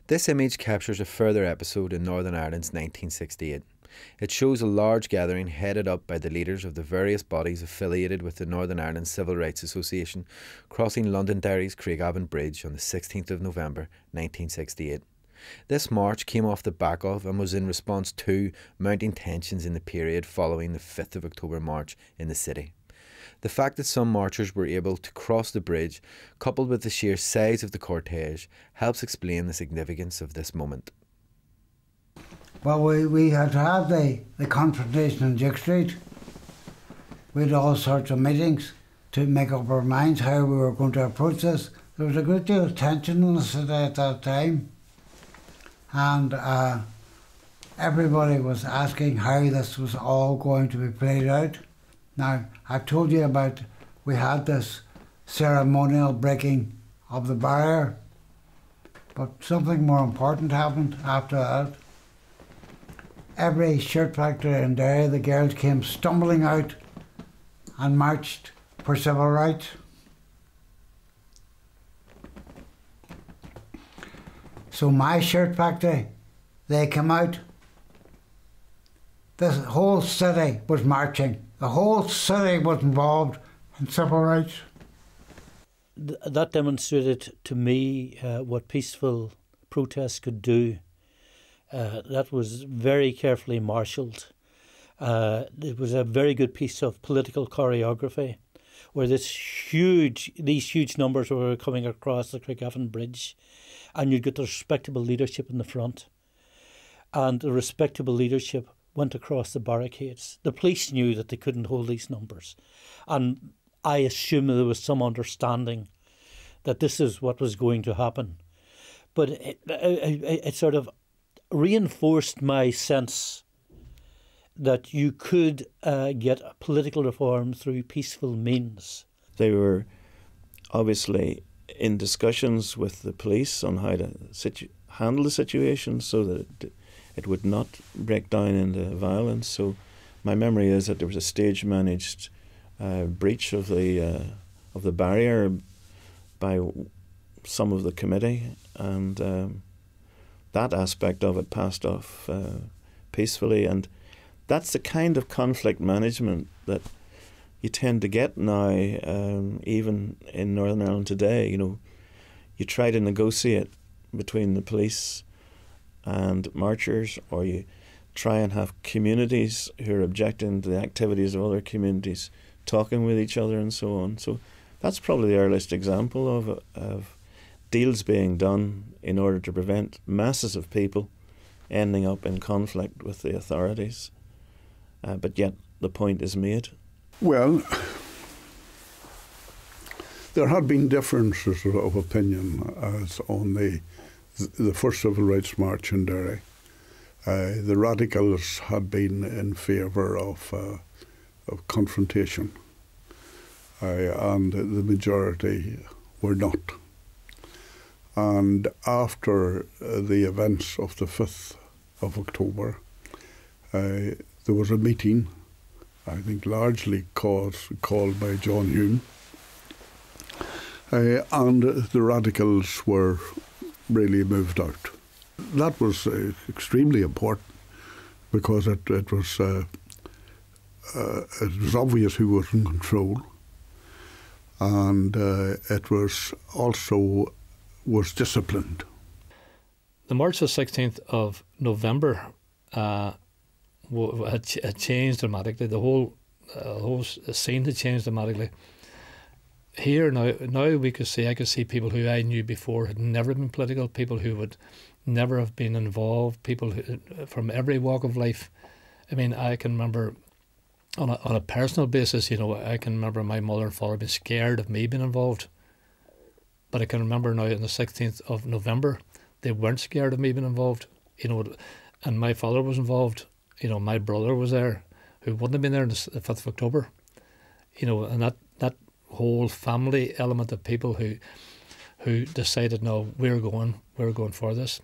This image captures a further episode in Northern Ireland's 1968. It shows a large gathering headed up by the leaders of the various bodies affiliated with the Northern Ireland Civil Rights Association crossing Londonderry's Craigavon Bridge on the 16th of November 1968. This march came off the back of and was in response to mounting tensions in the period following the 5th of October march in the city. The fact that some marchers were able to cross the bridge, coupled with the sheer size of the cortege, helps explain the significance of this moment. Well, we had to have the confrontation in Duke Street. We had all sorts of meetings to make up our minds how we were going to approach this. There was a great deal of tension in the city at that time, and everybody was asking how this was all going to be played out. Now, I've told you about, we had this ceremonial breaking of the barrier, but something more important happened after that. Every shirt factory in Derry, the girls came stumbling out and marched for civil rights. So my shirt factory, they came out. This whole city was marching. The whole city was involved in civil rights. That demonstrated to me what peaceful protests could do. That was very carefully marshalled. It was a very good piece of political choreography, where these huge numbers were coming across the Craigavon Bridge, and you'd get the respectable leadership in the front, and the respectable leadership went across the barricades. The police knew that they couldn't hold these numbers, and I assume there was some understanding that this is what was going to happen. But it sort of reinforced my sense that you could get political reform through peaceful means. They were obviously in discussions with the police on how to handle the situation so that it would not break down into violence. So my memory is that there was a stage-managed breach of the barrier by some of the committee, and that aspect of it passed off peacefully. And that's the kind of conflict management that you tend to get now, even in Northern Ireland today. You know, you try to negotiate between the police and marchers, or you try and have communities who are objecting to the activities of other communities talking with each other and so on. So that's probably the earliest example of deals being done in order to prevent masses of people ending up in conflict with the authorities. But yet the point is made. Well, there had been differences of opinion as on the first civil rights march in Derry. The radicals had been in favour of confrontation, and the majority were not. And after the events of the 5th of October, there was a meeting, I think largely called by John Hume, and the radicals were really moved out. That was extremely important, because it was obvious who was in control, and it was also disciplined. The march of the 16th of November had changed dramatically. The whole scene had changed dramatically. Here now I could see people who I knew before had never been political, people who would never have been involved, people who, from every walk of life. I mean, I can remember on a personal basis, you know, I can remember my mother and father being scared of me being involved. But I can remember now on the 16th of November, they weren't scared of me being involved, you know, and my father was involved. You know, my brother was there, who wouldn't have been there on the 5th of October. You know, and that whole family element of people who decided, no, we're going for this.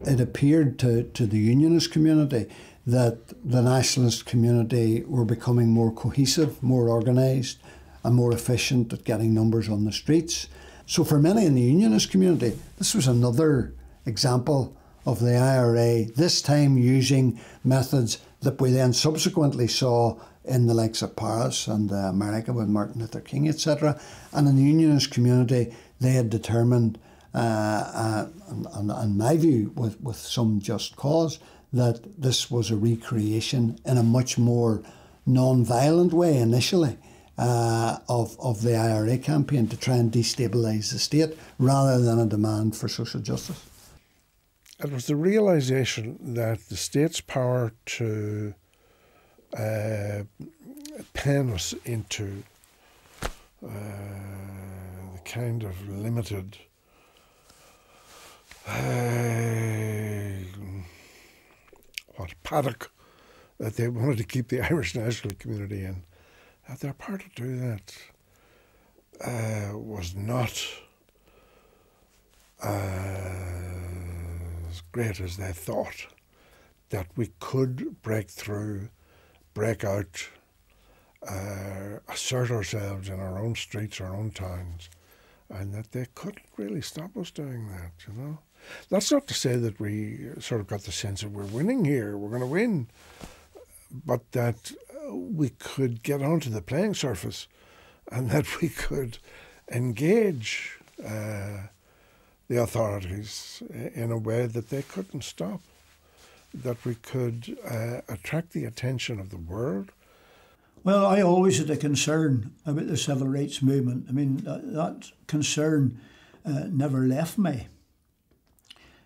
It appeared to the Unionist community that the Nationalist community were becoming more cohesive, more organised, and more efficient at getting numbers on the streets. So for many in the Unionist community, this was another example of the IRA, this time using methods that we then subsequently saw in the likes of Paris and America with Martin Luther King, etc. And in the unionist community, they had determined, in my view, with some just cause, that this was a recreation in a much more non-violent way initially of the IRA campaign to try and destabilise the state rather than a demand for social justice. It was the realisation that the state's power to pen us into the kind of limited paddock that they wanted to keep the Irish national community in. That their power to do that was not as great as they thought. That we could break through, break out, assert ourselves in our own streets, our own towns, and that they couldn't really stop us doing that, you know. That's not to say that we sort of got the sense that we're winning here, we're going to win, but that we could get onto the playing surface and that we could engage the authorities in a way that they couldn't stop, that we could attract the attention of the world. Well, I always had a concern about the civil rights movement. I mean, that concern never left me.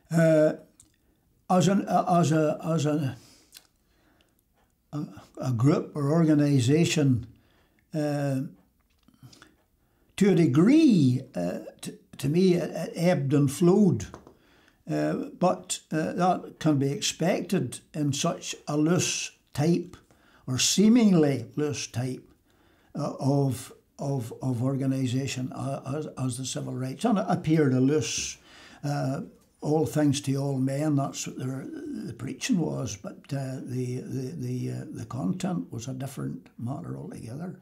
As a group or organisation, to a degree, to me, it ebbed and flowed. But that can be expected in such a loose type, or seemingly loose type, of organisation as the civil rights. And it appeared a loose, all things to all men. That's what the preaching was, but the content was a different matter altogether.